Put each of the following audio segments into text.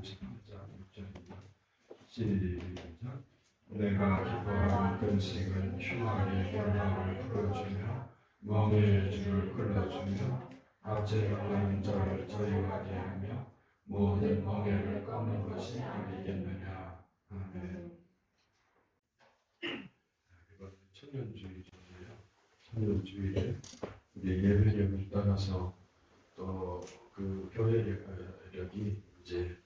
58장 6절입니다. 시작. 내가 기뻐하는 근식은 흉악의 결박을 풀어주며 멍에의 줄을 끌어주며 압제를 하는 자를 자유하게 하며 모든 멍에를 꺾는 것이 아니겠느냐. 아멘. 이번 천년주일이잖아요. 천년주일에 우리 예배력을 따라서 또 그 교회력이 이제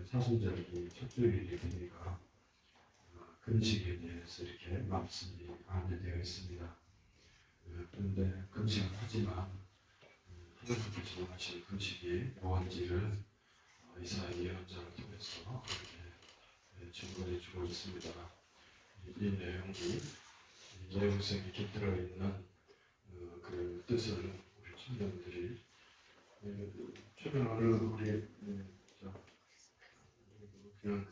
사순절기 첫 주일이니까 금식에 대해서 이렇게 말씀이 안내되어 있습니다. 그런데 금식을 하지만 하나님께서 원하시는 금식이 무언지를 이사야 예언자를 통해서 이렇게 증거해 주고 있습니다. 이 내용이 예언성이 깃들어 있는 그 뜻을 우리 청년들이 최근 어느 우리 그냥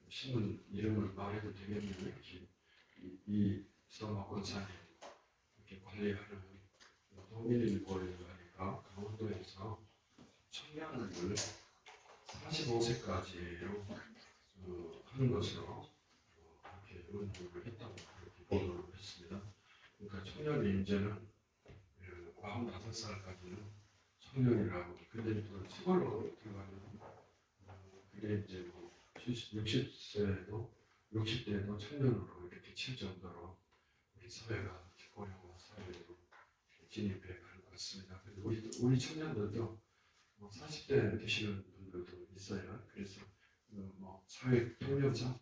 신문 이름을 말해도 되겠는데 이 서마권사님 이렇게 관리하는 동일일보를 하니까 강원도에서 청년을 45세까지 하는 것으로 그렇게 운동을 했다고 그렇게 보도를 했습니다. 그러니까 청년 인재는 45살까지는 청년이라고. 근데 또 시골로 들어가면 그게 이제 뭐 60대도 청년으로 이렇게 칠 정도로 우리 사회가 고령화 사회로 진입해 가는 것 같습니다. 그래서 우리 청년들도 뭐 40대 되시는 분들도 있어요. 그래서 뭐 사회 통념상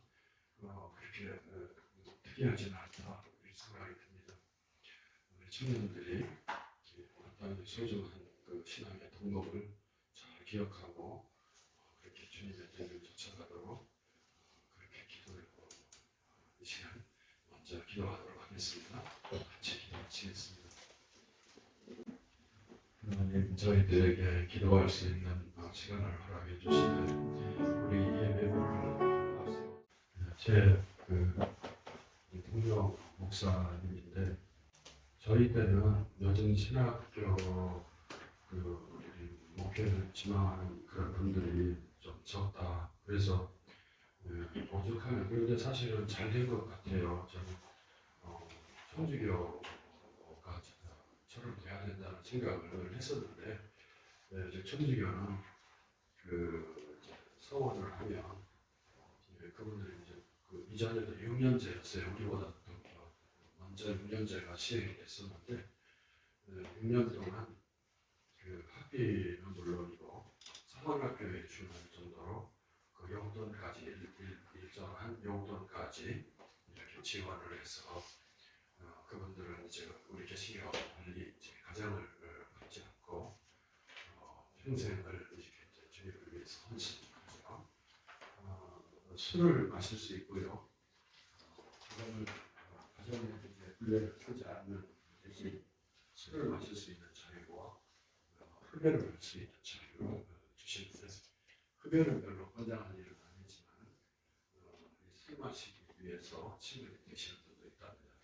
그렇게 특이하지는 않다 이렇게 생각이 듭니다. 우리 청년들이 어떤 소중한 그 신앙의 덕목을 잘 기억하고 그렇게 주님의 뜻을 쫓아가도록 그렇게 기도를 이 시간 먼저 기도하도록 하겠습니다. 같이 기도하시겠습니다. 하나님, 저희들에게 기도할 수 있는 시간을 허락해 주시되 우리 예배를 앞서 제그 동료 목사님인데 저희 때는 요즘 신학교 목회를 지망하는 그런 분들이 좀 적다. 그래서 오죽하면 그런데 사실은 잘 된 것 같아요. 저는 천주교가 처럼 돼야 된다는 생각을 했었는데 천주교는 그 서원을 하면 그분들이 이제 그 이전에도 6년제였어요. 우리보다 더 먼저 6년제가 시행이 됐었는데 6년 동안 그 학비는 물론이고 사관학교에 주는 정도로 그 용돈까지 일정한 용돈까지 이렇게 지원을 해서 그분들은 이제 우리 개신교 달리 가정을 갖지 않고 평생을 이렇게 주님을 위해서 헌신하죠. 술을 마실 수 있고요. 가정에 이제 불례를 쓰지 않는 대신 술을 마실 수 있는 자유와 흡연을 할 수 있는 자유를 주시는데 흡연은 별로 권장하는 일은 아니지만 술 마시기 위해서 침을 드시는 분도 있답니다.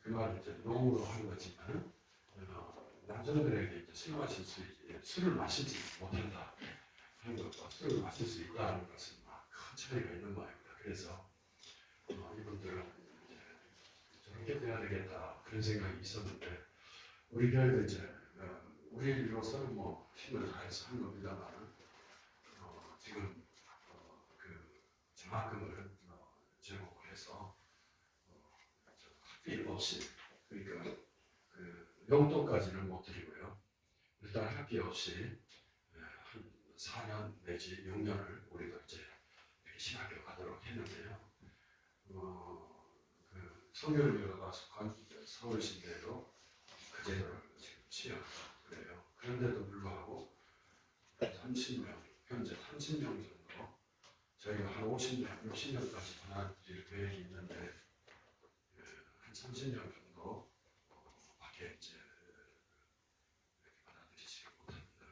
그 말을 이제 농으로 한 거지만 남자들에게 이제 술 마실 수 있지 술을 마시지 못한다 하는 것과 술을 마실 수 있다는 것은 큰 차이가 있는 모양입니다. 그래서 이분들은 이제 저렇게 돼야 되겠다 그런 생각이 있었는데 우리 교회도 이제 우리로서는 뭐 힘을 다해서 하는 겁니다만 지금 그 장학금을 제공을 해서 학비 없이 그러니까 그 용돈까지는 못 드리고요. 일단 학비 없이 한 4년 내지 6년을 우리가 이제 이렇게 신학교 가도록 했는데요. 그 성결교가 속한 서울신대로 그 제도를 지금 취하고 그래요. 그런데도 불구하고 30명, 현재 30명 정도 저희가 한 50년, 60년까지 받아들일 계획이 있는데 한 30명 정도 밖에 이제 받아들이지 못합니다.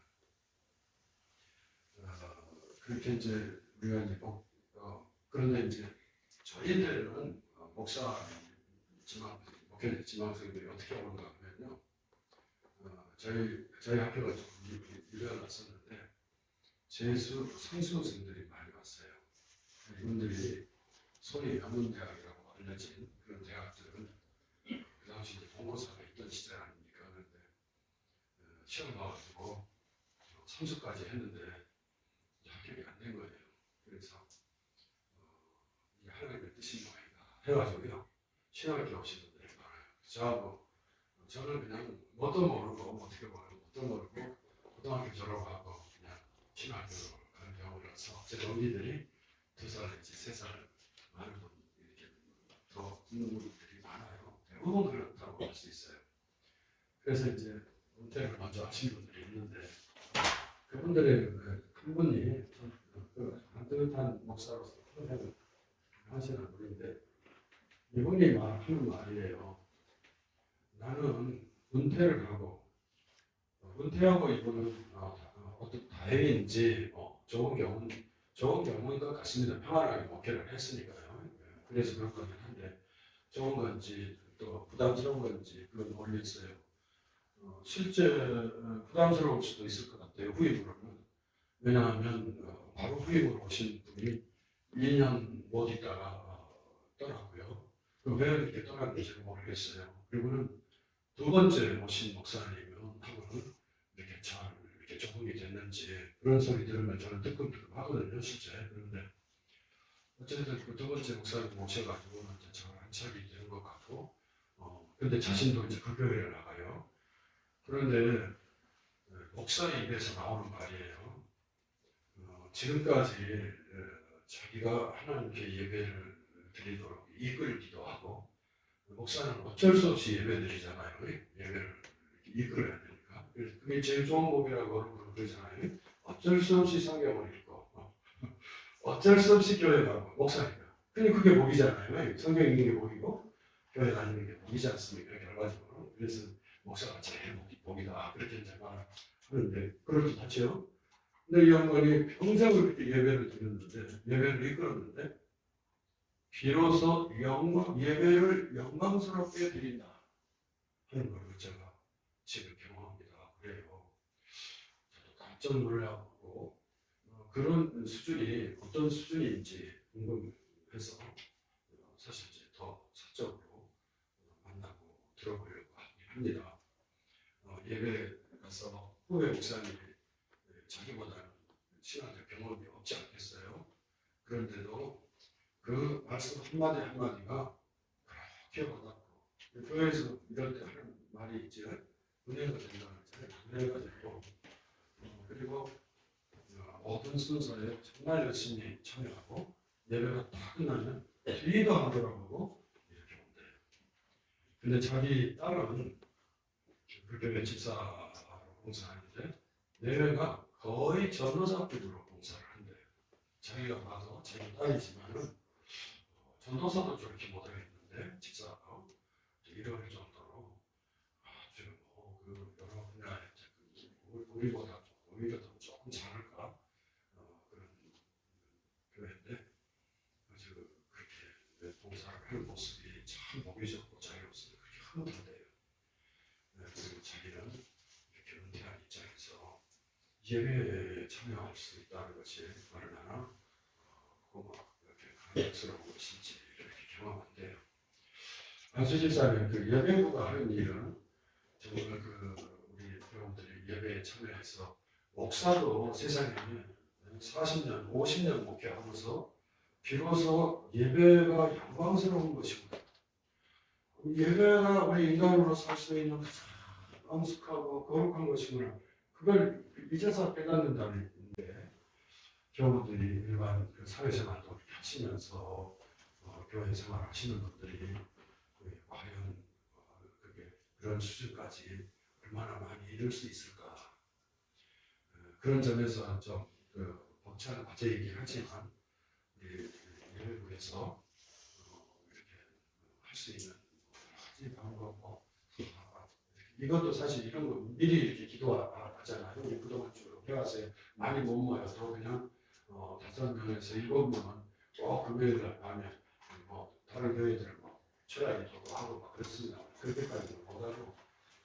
그렇게 이제 우리가 이제 그런데 이제 저희들은 목사 목회 지망생들이 어떻게 오는가 하면요. 저희 학교가 좀 유명했었는데 성수생들이 많이 왔어요. 이분들이 소위 명문대학이라고 알려진 그런 대학들은 그 당시 이제 본고사가 있던 시대 아닙니까? 그런데 시험 봐가지고 삼수까지 했는데 합격이 안 된 거예요. 그래서 이게 하나님의 뜻인 모양이다 해가지고요. 신학교 오신 분들이 많아요. 저는 그냥 뭣도 모르고 어떻게 모르고 고등학교 졸업하고 그냥 신학교로 가는 경우라서 제 동기들이 2살 내지 3살 많은 분 이렇게 더 있는 분들이 많아요. 대부분 그렇다고 할 수 있어요. 그래서 이제 은퇴를 먼저 하신 분들이 있는데 그분들의 한 분이 반듯한 목사로서 평생을 하시는 분인데 이분이 하는 말이에요. 나는 은퇴를 하고 은퇴하고 이분은 어떤 다행인지 좋은 경우인 것 같습니다. 평안하게 목회를 했으니까요. 그래서 그런 거긴 한데 좋은 건지 또 부담스러운 건지 그건 모르겠어요. 실제 부담스러울 수도 있을 것 같아요. 후임으로는. 왜냐하면 바로 후임으로 오신 분이 2년 못 있다가 떠났고요. 왜 이렇게 떠났는지 모르겠어요. 그리고는 두 번째 오신 목사님은 하고는 이렇게 적응이 됐는지 그런 소리 들으면 저는 뜨끔뜨끔 하거든요, 실제. 그런데 어쨌든 그 두 번째 목사님 모셔가지고 이제 잘 안착이 되는 것 같고, 근데 자신도 이제 그 교회를 나가요. 그런데 목사의 입에서 나오는 말이에요. 지금까지 자기가 하나님께 예배를 드리도록 이끌기도 하고, 목사는 어쩔 수 없이 예배 드리잖아요. 예배를 이끌어야 되니까. 그래서 그게 제일 좋은 법이라고 여러분 그러잖아요. 어쩔 수 없이 성경을 읽고, 어쩔 수 없이 교회 가고, 목사니까. 근데 그게 복이잖아요. 성경 읽는 게 복이고, 교회 다니는 게 복이지 않습니까? 결과적으로. 그래서 목사가 제일 복이다. 그렇게 이제 말하는데, 그렇듯하죠. 근데 이 양반이 평생 그렇게 예배를 드렸는데, 예배를 이끌었는데, 비로소 예배를 영광스럽게 드린다 하는 걸 제가 지금 경험합니다. 그래요. 저도 깜짝 놀라고 그런 수준이 어떤 수준인지 궁금해서 사실 이제 더 사적으로 만나고 들어보려고 합니다. 예배 가서 후배 목사님이 자기보다는 신앙적 경험이 없지 않겠어요? 그런데도 그 말씀 한마디 한마디가 그렇게 와닿고 교회에서 이럴 때 하는 말이 있지 은혜가 된다는 은혜가 되고 그리고 모든 순서에 정말 열심히 참여하고 예배가 다 끝나면 뒤도 안 돌아보고 이렇게 온대요. 근데 자기 딸은 그 교회 집사로 봉사하는데 예배가 거의 전도사급으로 봉사를 한대요. 자기가 봐도 자기 딸이지만은 전도사도 저렇게 못하겠는데 집사하고 이럴 정도로 아주 그 여러 분야에 우리보다 오히려 더 조금 잘할까 그런 교회인데 아주 그렇게 봉사를 하는 모습이 참 보기 좋고 자유롭습니다. 그렇게 흐뭇하대요. 그리고 자기는 이렇게 은퇴한 입장에서 예배에 참여할 수 있다는 것이 얼마나 이렇게 감격스러운 것인지 이렇게 경험한대요. 안수 집사는 그 예배부가 하는 일은 정말 우리 여러분들이 예배에 참여해서 목사도 세상에 40년, 50년 목회하면서 비로소 예배가 영광스러운 것이구나. 예배가 우리 인간으로 살 수 있는 가장 엄숙하고 거룩한 것이구나. 그걸 이제서 깨닫는다는데 교우들이 일반 사회생활도 하시면서 교회 생활 하시는 분들이 과연 그런 수준까지 얼마나 많이 이룰 수 있을까 그런 점에서 좀 벅찬 과제이긴 하지만 예배부에서 이렇게 할 수 있는 여러 가지 방법 이것도 사실 이런 거 미리 이렇게 기도하잖아요. 우리 그동안 쭉 배웠어요. 많이 못 모여도 그냥 5명에서 7명 꼭 금요일날 밤에 다른 교회들 철학기도 하고 그렇습니다. 그렇게까지는 못하고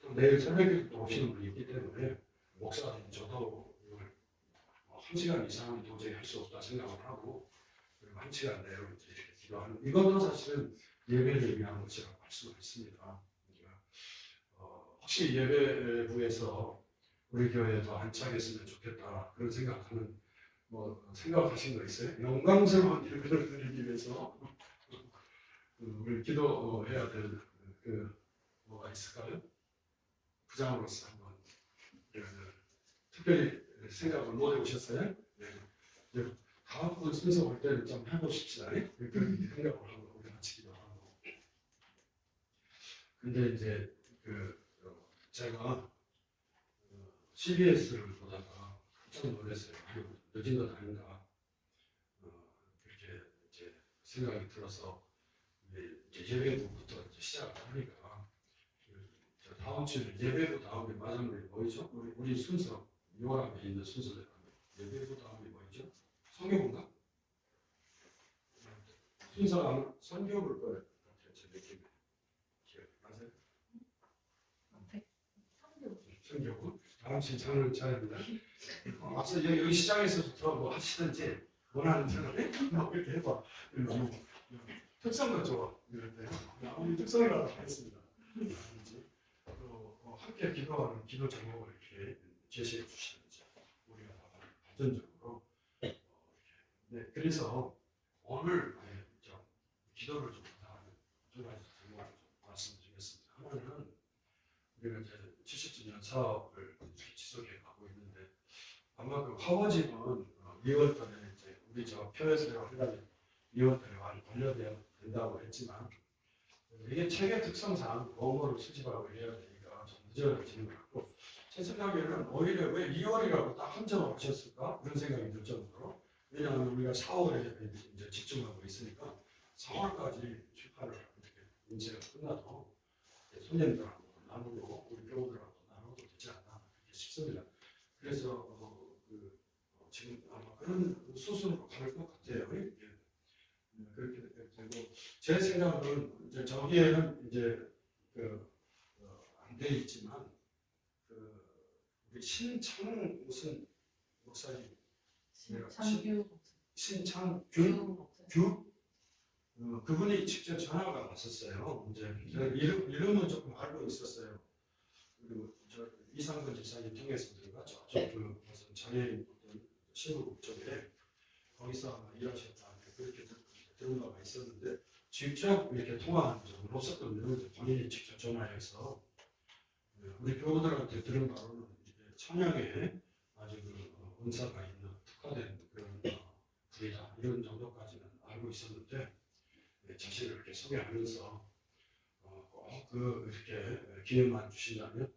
또 내일 새벽에도 오시는 분이 있기 때문에 목사님 저도 이걸 1시간 이상은 도저히 할 수 없다 생각을 하고 그리고 1시간 내로 이제 이렇게 기도하는 이것도 사실은 예배를 위한 것이라고 할 수가 있습니다. 그러니까 확실히 예배부에서 우리 교회에 더 한창했으면 좋겠다 그런 생각하는 뭐 생각하신 거 있어요? 영광스러운 예배를 드리기 위해서 우리 기도해야 될 그 뭐가 있을까요? 부장으로서 한번 특별히 생각을 못 해보셨어요? 네. 다음 순서 올 때는 좀 해보십시다. 그렇게 생각을 하고 우리 같이 기도하고. 근데 이제 제가 CBS를 보다가 깜짝 놀랐어요. 늦은 것 아닌가 그렇게 이제 생각이 들어서 이제 예배부부터 이제 시작을 하니까 다음 주에 예배부 다음에 마지막에 뭐죠? 우리 순서 요람에 있는 순서대로 예배부 다음에 뭐죠? 성교부인가? 순서가 성교부일 거예요. 제 느낌에 기억 맞아요? 성교부 다음 주에 장을 차야 된다. 앞서 여기 시장에서부터 뭐 하시든지 원하는 사람이 뭐 이렇게 해봐. 특성도 좋아. 이럴 때 아무리 특성이라도 하겠습니다. 함께 기도하는 기도 제목을 이렇게 제시해 주시는지 우리가 발전적으로 네, 그래서 오늘 좀 기도를 좀 하는 두 가지 제목을 좀 말씀드리겠습니다. 하나는 우리가 이제 70주년 사업을 지속해 가고 있는데 아마 그 화보집은 2월달에 이제 우리 저 표에서 회장님 2월달에 완료되어야 된다고 했지만 이게 책의 특성상 원고를 수집하고 해야 되니까 좀 늦어지는 것 같고 제 생각에는 오히려 왜 2월이라고 딱 한정을 하셨을까 그런 생각이 들 정도로 왜냐하면 우리가 4월에 이제 집중하고 있으니까 4월까지 출판을 이렇게 인쇄가 끝나도 손님들하고 나누고 우리 교우들하고 나눠도 되지 않나 그렇게 싶습니다. 그래서 지금 아마 그런 수순으로 갈 것 같아요. 그렇게 되고 제 생각은 이제 저기에는 이제 안 돼 있지만 우리 신창 무슨 목사님 신창규 그분이 직접 전화가 왔었어요. 이제 이름은 조금 알고 있었어요. 그리고 저 이상근 집사님 통해서 들어가 저쪽 무슨 장애인 신부 쪽에 거기서 아마 일하셨다 그렇게 들은 바가 있었는데 직접 이렇게 통화한 적은 없었거든요. 본인이 직접 전화해서 우리 교우들한테 들은 바로는 찬양에 아주 은사가 있는 특화된 그런 분이다 이런 정도까지는 알고 있었는데 자신을 이렇게 소개하면서 꼭 이렇게 기회만 주신다면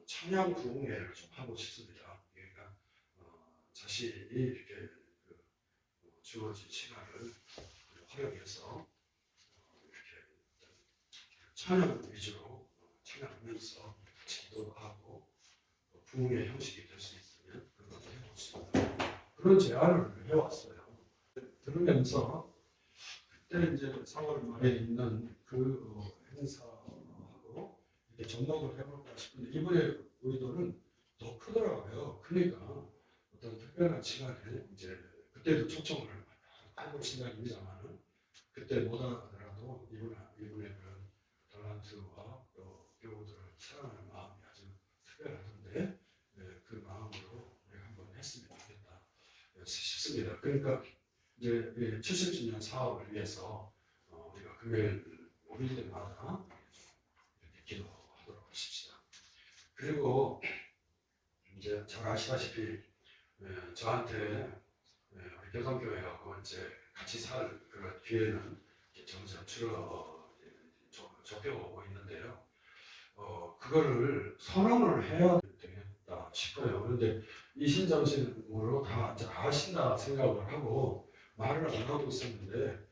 찬양 부흥회를 좀 하고 싶습니다. 그러니까 자신이 이렇게 주어진 시간을 활용해서 이렇게 찬양 위주로 찬양하면서 기도도 하고 부흥의 형식이 될 수 있으면 그걸 해보고 싶습니다. 그런 제안을 해왔어요. 들으면서 그때 이제 4월 말에 있는 그 행사하고 이렇게 접목을 해볼까 싶은데 이번에 의도는 더 크더라고요. 그러니까 어떤 특별한 시간에 이제 그때도 초청을 해볼 생각입니다만은 그때 못하더라도 이분의 그런 탤런트와 또 교우들을 사랑하는 마음이 아주 특별하던데 그 마음으로 우리가 한번 했으면 좋겠다 싶습니다. 그러니까 이제 70주년 사업을 위해서 우리가 금요일 모일 때마다 이렇게 기도하도록 하십시다. 그리고 이제 잘 아시다시피 저한테 우리 교성교회하고 이제 같이 살 그런 기회는 점점 좁혀오고 있는데요. 그거를 선언을 해야 되겠다 싶어요. 그런데 이신정신으로 다 아신다 생각을 하고 말을 안 하고 있었는데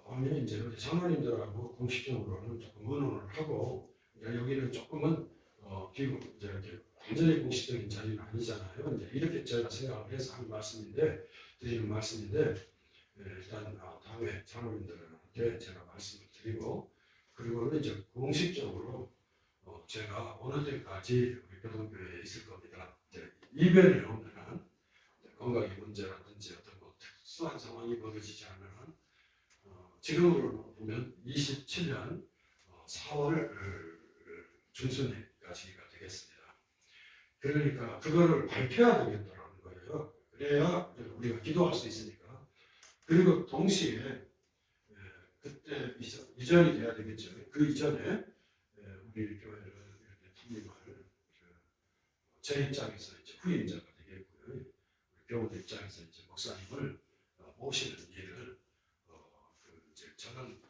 아니 이제 우리 장로님들하고 공식적으로는 조금 의논을 하고 여기는 조금은 이제 이렇게 완전히 공식적인 자리는 아니잖아요. 이제 이렇게 제가 생각을 해서 드리는 말씀인데 일단 다음에 장로님들한테 제가 말씀을 드리고 그리고는 이제 공식적으로 제가 어느 때까지 우리 교동교회에 있을 겁니다. 이제 이변이 없는 한 건강의 문제라든지 어떤 뭐 특수한 상황이 벌어지지 않으면 지금으로 보면 27년 4월 중순까지가 되겠습니다. 그러니까 그거를 밝혀야 되겠다라는 거예요. 그래야 우리가 기도할 수 있으니까. 그리고 동시에 그때 이전이 돼야 되겠죠. 그 이전에 우리 교회를 이렇게 팀을 제 입장에서 이제 후임자가 되겠고요. 우리 교우들 입장에서 이제 목사님을 모시는 일을 이제 저는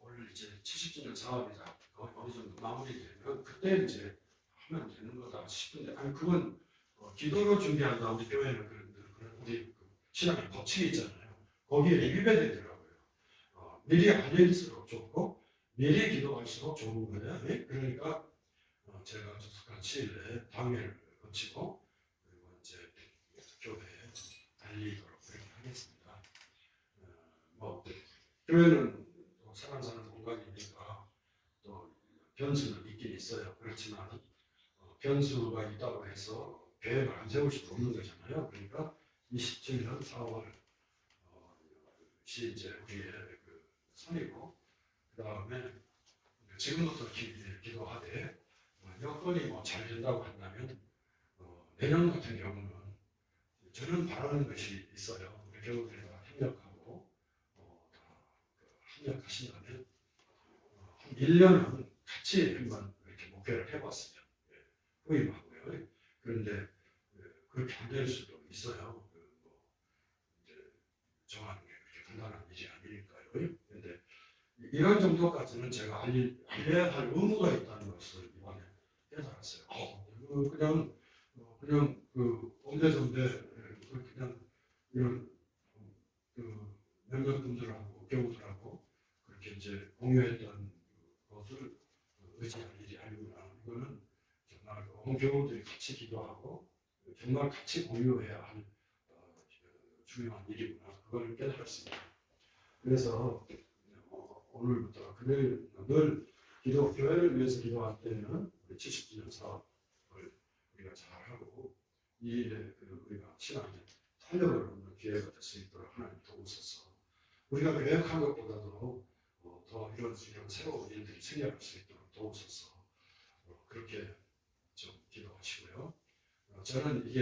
오늘 이제 70주년 사업이다. 어느 정도 마무리되면 그때 이제 하면 되는 거다 싶은데 아니 그건 기도로 준비한다. 우리 교회는 그런 우리 신앙의 법칙이 있잖아요. 거기에 위배되더라고요. 미리 알릴수록 좋고 미리 기도할수록 좋은 거예요. 네? 그러니까 제가 조속한 시일 내에 당회를 거치고 그리고 이제 교회에 알리도록 그렇게 하겠습니다. 뭐 교회는 사람 사는 공간이니까 또 변수는 있긴 있어요. 그렇지만 변수가 있다고 해서 계획을 안 세울 수도 없는 거잖아요. 그러니까 27년 4월 시 이제 우리의 그 선이고 그 다음에 지금부터 기도하되 여건이 뭐 잘 된다고 한다면 내년 같은 경우는 저는 바라는 것이 있어요. 우리 교우들과 협력하고 협력하신다면 한 1년은 같이 한번 이렇게 목표를 해봤으면 후임하고요. 그런데 그렇게 안 될 수도 있어요. 뭐 이제 정하는 게 그렇게 간단한 일이 아니니까요. 그런데 이런 정도까지는 제가 알려야 할 의무가 있다는 것을 이번에 깨달았어요. 그냥 그 옹대선대 그냥 이런 그 몇몇 분들하고 교우들하고 그렇게 이제 공유했던 것을 의지할 일이 아니구나. 이거는 정말 온 교우들이 같이 기도하고 정말 같이 공유해야 할 중요한 일이구나. 그걸 깨달았습니다. 그래서 오늘부터 금요일 늘 교회를 위해서 기도할 때는 70주년 사업을 우리가 잘하고 이 일에 우리가 신앙에 탄력을 얻는 기회가 될 수 있도록 하나님 도우소서. 우리가 계획한 것보다도 더 이런 새로운 일들이 생겨날 수 있도록 도우소서. 그렇게 좀 기도하시고요. 저는 이게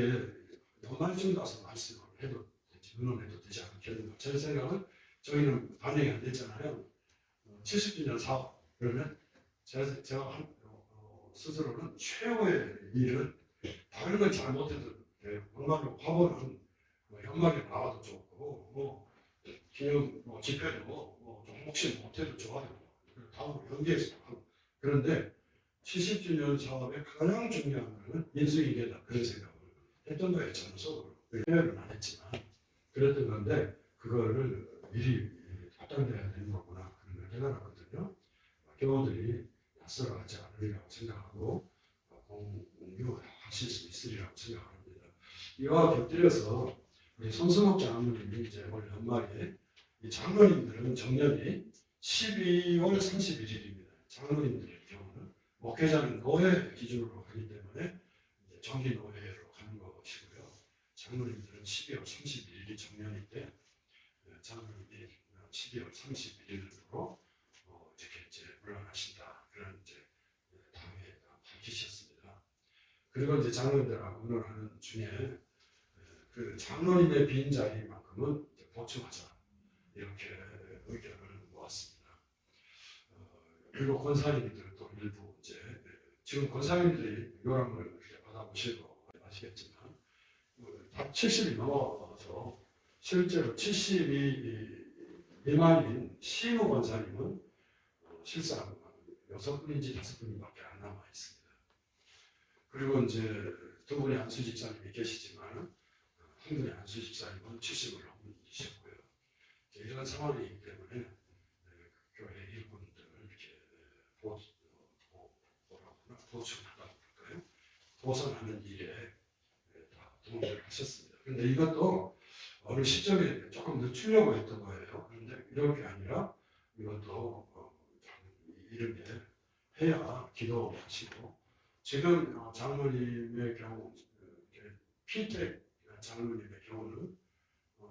연말쯤 가서 말씀을 해도 되지, 의논해도 되지 않겠는가. 제 생각은 저희는 반영이 안 됐잖아요. 70주년 사업 그러면 제가 스스로는 최고의 일은 다른 건 잘못해도 정말로 화보는 연말에 나와도 좋고 뭐 기념 집회도 좀 혹시 못해도 좋아요. 다음으로 연계해서 하고 그런데 70주년 사업의 가장 중요한 것은 인수인계다 그런 생각을 했던 거예요. 저는 속으로 표현은 안 했지만 그랬던 건데 그거를 미리 합당돼야 되는 거구나 그런 걸 깨달았거든요. 교우들이 낯설어하지 않으리라고 생각하고 공유하실 수 있으리라고 생각합니다. 이와 곁들여서 우리 손승옥 장로님이 이제 올 연말에 이 장로님들은 정년이 12월 31일입니다. 장로님들의 경우는 목회자는 노예 기준으로 가기 때문에 이제 정기 노예로 가는 것이고요. 장로님들은 12월 31일이 정년인데 장로님이 12월 31일로 이렇게 이제 물러나신다 그런 이제 당에 밝히셨습니다. 그리고 이제 장로님들하고 의논하는 중에 그 장로님의 빈 자리만큼은 보충하자 이렇게 의견을 모았습니다. 그리고 권사님들도 일부 이제 지금 권사님들이 요람을 이렇게 받아보시고 아시겠지만 다 70이 넘어서 실제로 70이 미만인 시무 권사님은 실상 6분인지 5분밖에 안 남아 있습니다. 그리고 이제 두 분의 안수 집사님이 계시지만 한 분의 안수 집사님은 70을 넘으셨고요. 이런 상황이기 때문에 교회 일꾼들 이렇게 보충하다고 할까요? 보선하는 일에 다 동의를 하셨습니다. 그런데 이것도 어느 시점에 조금 늦추려고 했던 거예요. 그런데 이런 게 아니라 이것도 이렇게 해야 기도하시고 지금 장로님의 경우 피트랙 장로님의 경우는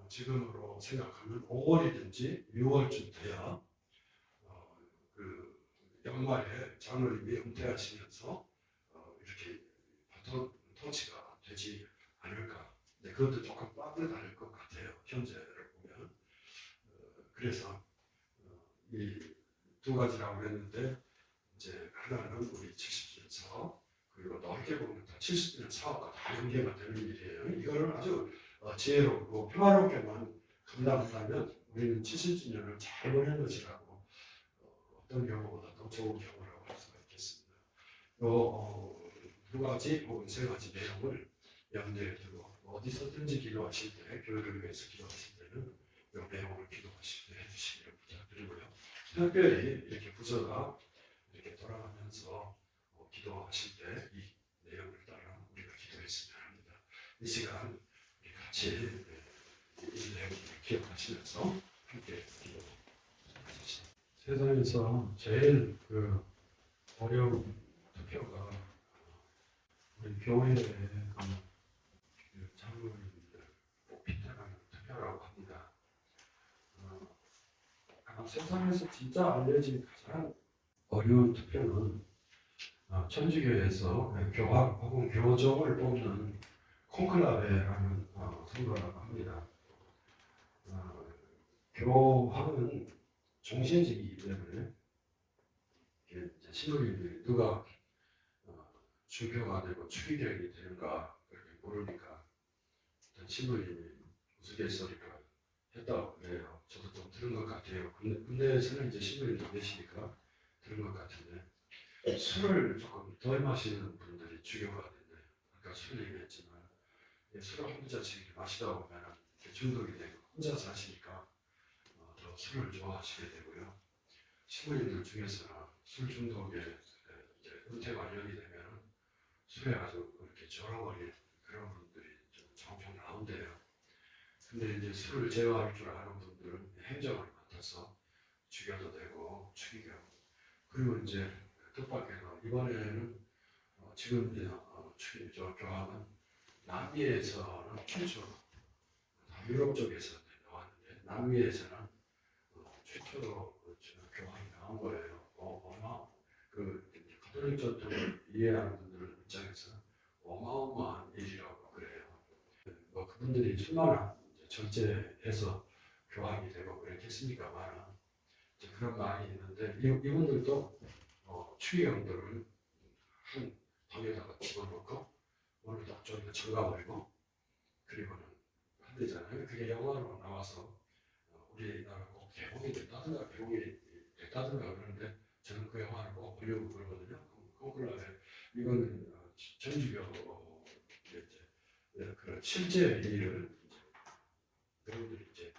지금으로 생각하면 5월이든지 6월쯤 돼야 그 연말에 장로님이 은퇴하시면서 이렇게 바톤 터치가 되지 않을까. 근데 그것도 조금 빠르다는 것 같아요. 현재를 보면. 그래서 이 두 가지라고 했는데 이제 하나는 우리 70주년 사업, 그리고 넓게 보면 다 70주년 사업과 다 연계가 되는 일이에요. 이거를 아주 지혜롭고 평화롭게만 감당한다면 우리는 70주년을 잘 보낸 것이라고 어떤 경우보다 더 좋은 경우라고 할 수가 있겠습니다. 두 가지 혹은 세 가지 내용을 염두에 두고 어디서든지 기도하실 때, 교회를 위해서 기도하실 때는 이 내용을 기도하실 때 해주시기를 부탁드리고요. 특별히 이렇게 부서가 이렇게 돌아가면서 기도하실 때 이 내용을 따라 우리가 기도했으면 합니다. 이 시간 우리 같이 이 내용을 기억하시면서 함께 기도하십시다. 세상에서 제일 어려운 투표가 우리 교회의 장로님들 뽑히는 투표라고 합니다. 세상에서 진짜 알려진 가장 어려운 투표는 천주교에서 교황 혹은 교종을 뽑는 콘클라베라는 선거라고 합니다. 교황은 종신직이기 때문에 신부님들이 누가 주교가 되고 추기경이 되는가 그렇게 모르니까 신부님이 우스갯소리를 했다고 해요. 저도 좀 들은 것 같아요. 군대에서는 이제 신부님도 계시니까 들은 것 같은데 술을 조금 덜 마시는 분들이 주교가 된대요. 아까 술 얘기했지만 술을 한 잔씩 마시다 보면 중독이 되고 혼자 사시니까 더 술을 좋아하시게 되고요. 신부님들 중에서는 술 중독에 이제 은퇴 관련이 되면 술에 아주 그렇게 절어버린 그런 분들이 좀 종종 나온대요. 근데 이제 술을 제어할 줄 아는 분들은 행정을 맡아서 주교도 되고 추기경, 그리고 이제 뜻밖에도 이번에는 지금 저 교황은 남미에서는 최초로 유럽 쪽에서 나왔는데 남미에서는 최초로 교황이 나온 거예요. 가톨릭 전통을 이해하는 분들 입장에서 어마어마한 일이라고 그래요. 그분들이 수많은 절제해서 교황이 되고 그랬겠습니까만 그런 말이 있는데 이분들도 추기경들을 한 방에다가 집어넣고 오늘 딱 저기가 잠가버리고 그리고는 한대잖아요. 그게 영화로 나와서 우리나라 꼭 개봉이 됐다든가 개봉이 됐다든가 그러는데 저는 그 영화를 꼭 보려고 그러거든요. 콘클라베 이거는 전주교 그런 실제 일을 배우들이 이제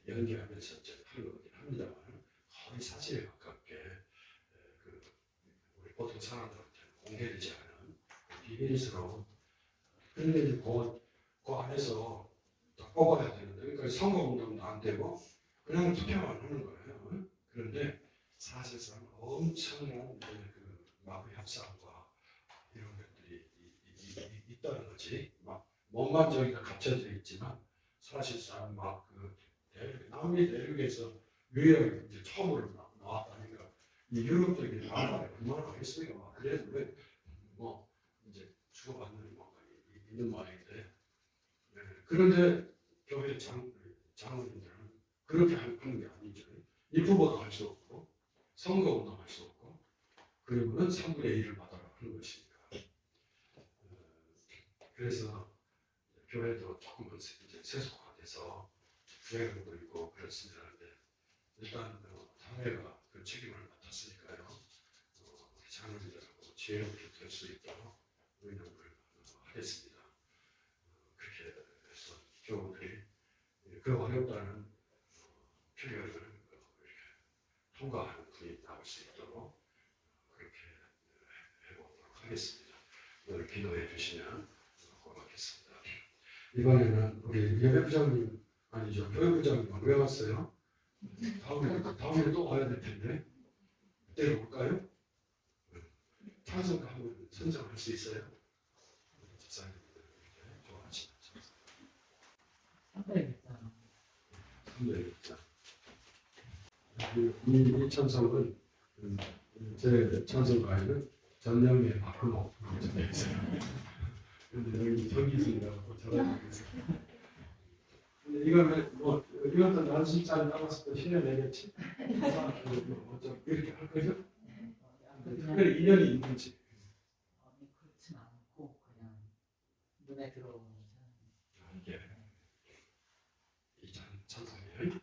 연기하면서 이제 하는 거긴 합니다만 거의 사실에 가깝게 우리 보통 사람들한테 공개되지 않은 비밀스러운. 그런데 이제 그 안에서 딱 뽑아야 되는데 그러니까 선거운동도 안 되고 그냥 투표만 하는 거예요. 그런데 사실상 엄청난 마부 협상과 이런 것들이 있다는 거지. 몸만 저기가 갇혀져 있지만 사실상 남미 대륙에서 유일하게 이제 처음으로 나왔다니까 이 유럽적인 나라에 얼마나 하겠습니까? 그래서 이제 주고받는 뭔가 있는 모양인데 그런데 교회 장로님들은 그렇게 하는 게 아니죠. 입후보도 할 수 없고 선거운동 할 수 없고 그리고는 3분의 1을 받아라 하는 것이니까. 그래서 교회도 조금은 이제 세속화돼서 교회도 있고 그렇습니다. 하는데 일단 당회가 그 책임을 맡았으니까요. 우리 장로님들하고 지혜롭게 될 수 있도록 노력을 하겠습니다. 그렇게 해서 교우들이 그 어렵다는 표현을 이렇게 통과하는 분이 나올 수 있도록 그렇게 해보도록 하겠습니다. 오늘 기도해 주시면 고맙겠습니다. 이번에는 우리 예배부장님 아니죠 교회부장님은 왜 왔어요? 다음에 또 와야 될 텐데 그때로 올까요? 찬송가 한번 선정할 수 있어요? 집사님들 좋아하시죠? 300일장. 300일장. 이 찬송은 제 찬송가에는 전영의 박근호 적혀 있어요. 근데 여기 정기순이라고 적어져 있어요. 근데 이거는 뭐 이것도 난수짜리 나갔을 때 신의 내겠지. 좀 이렇게 할 거죠? 특별히 인연이 있는지. 그렇진 않고 그냥 눈에 들어오는 이게 이 찬송이에요.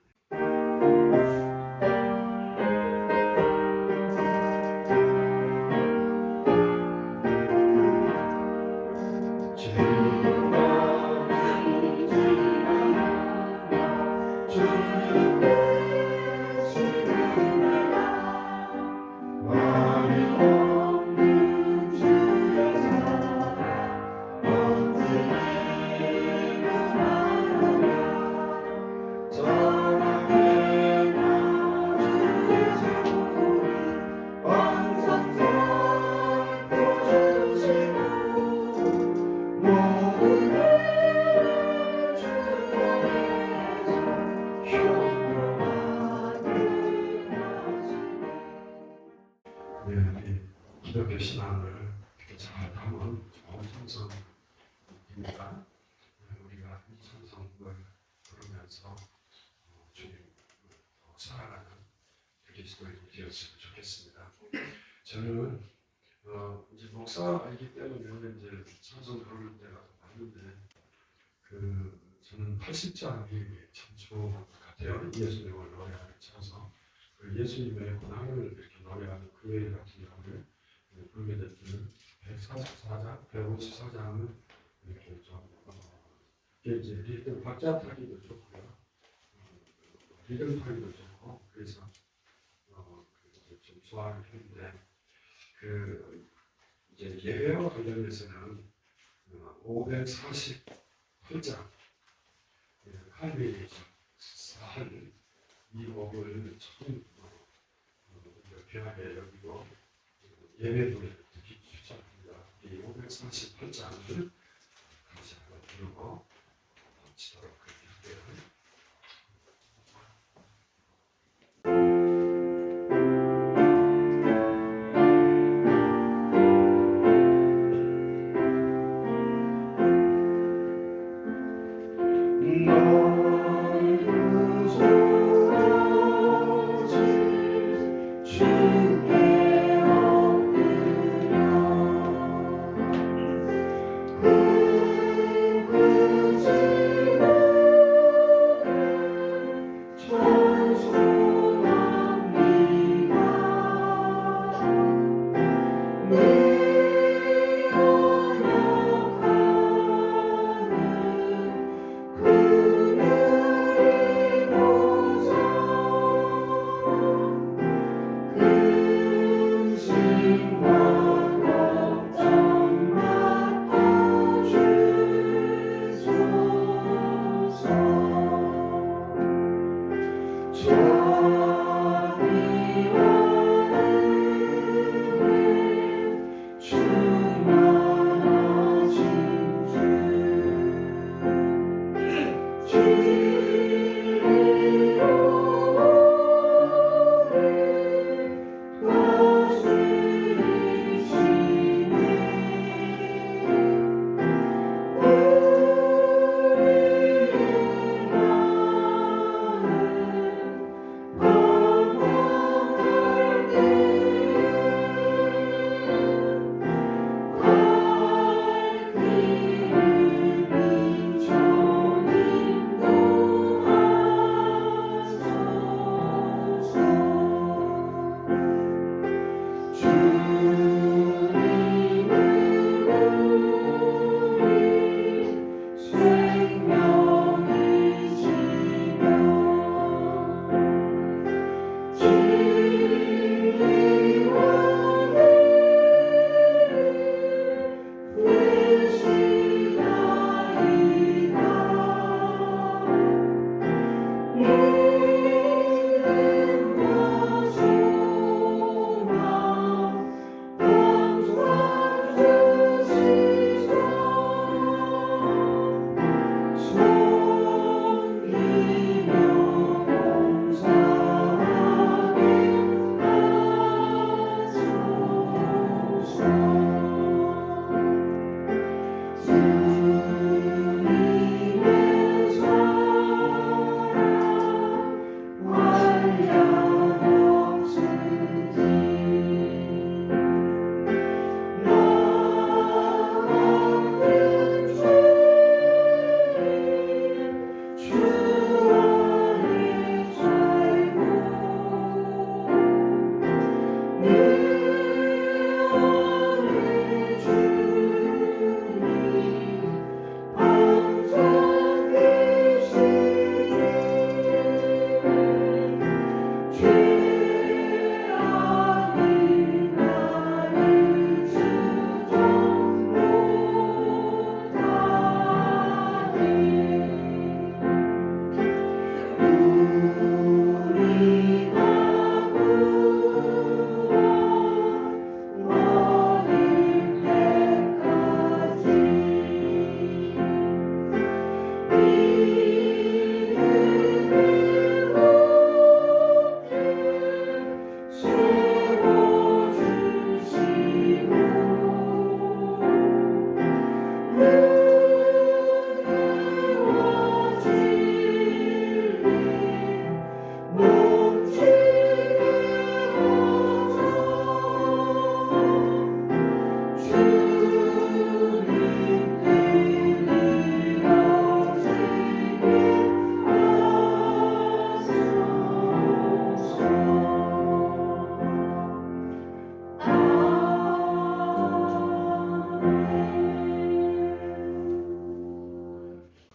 기독교 신앙을 잘 담은 좋은 찬송입니다. 우리가 이 찬송을 부르면서 주님을 더 사랑하는 그리스도인이 되었으면 좋겠습니다. 저는 이제 목사이기 때문에 이제 찬송 부를 때가 많은데 저는 80장이 참 좋은 것 같아요. 예수님을 노래하는 찬송. 예수님의 고난을 이렇게 노래하는 그 외 같은 경우를 부르게 될 때는 144장, 154장은 이렇게 좀 이제 리듬 박자 타기도 좋고요, 리듬 타기도 좋고 그래서 좀 좋아하는 편인데 이제 예배와 관련해서는 548장 칼빈이 한 이 곡을 참 귀하게 여기고 예배 노래를 듣기 추천합니다. 이 548장을 같이 한번 부르고 마치도록 할게요.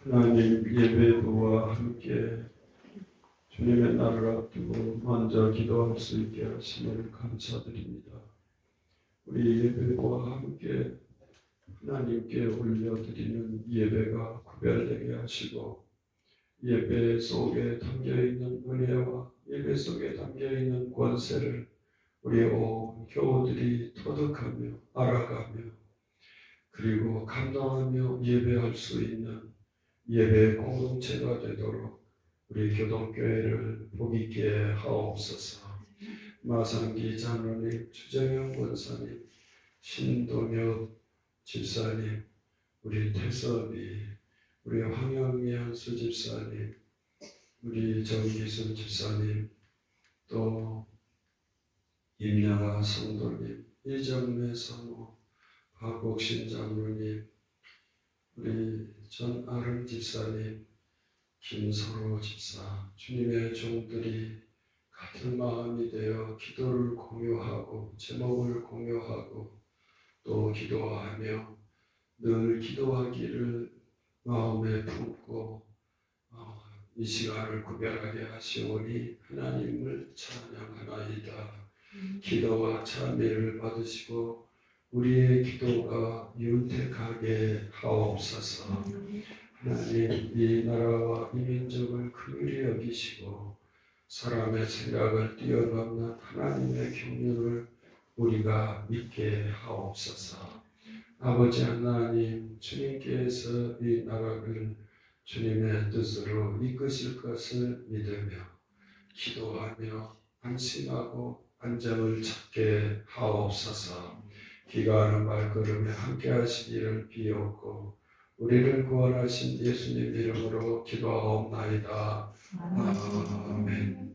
하나님 예배부와 함께 주님의 날을 앞두고 먼저 기도할 수 있게 하심을 감사드립니다. 우리 예배부와 함께 하나님께 올려드리는 예배가 구별되게 하시고 예배 속에 담겨있는 은혜와 예배 속에 담겨있는 권세를 우리 온 교우들이 터득하며 알아가며 그리고 감당하며 예배할 수 있는 예배 공동체가 되도록 우리 교동교회를 복있게 하옵소서. 마상기 장로님, 주정영 권사님, 신동엽 집사님, 우리 태섭이, 우리 황영미 한수 집사님, 우리 정기순 집사님, 또 임양아 성도님, 이정래 성모, 박옥신 장로님, 우리 전아름 집사님, 김서로 집사, 주님의 종들이 같은 마음이 되어 기도를 공유하고 제목을 공유하고 또 기도하며 늘 기도하기를 마음에 품고 이 시간을 구별하게 하시오니 하나님을 찬양하나이다. 기도와 찬미를 받으시고 우리의 기도가 윤택하게 하옵소서. 하나님 이 나라와 이 민족을 긍휼히 여기시고 사람의 생각을 뛰어넘는 하나님의 경륜을 우리가 믿게 하옵소서. 아버지 하나님, 주님께서 이 나라를 주님의 뜻으로 이끄실 것을 믿으며 기도하며 안심하고 안정을 찾게 하옵소서. 기가하는 발걸음에 함께 하시기를 비옵고 우리를 구원하신 예수님 이름으로 기도하옵나이다. 아멘.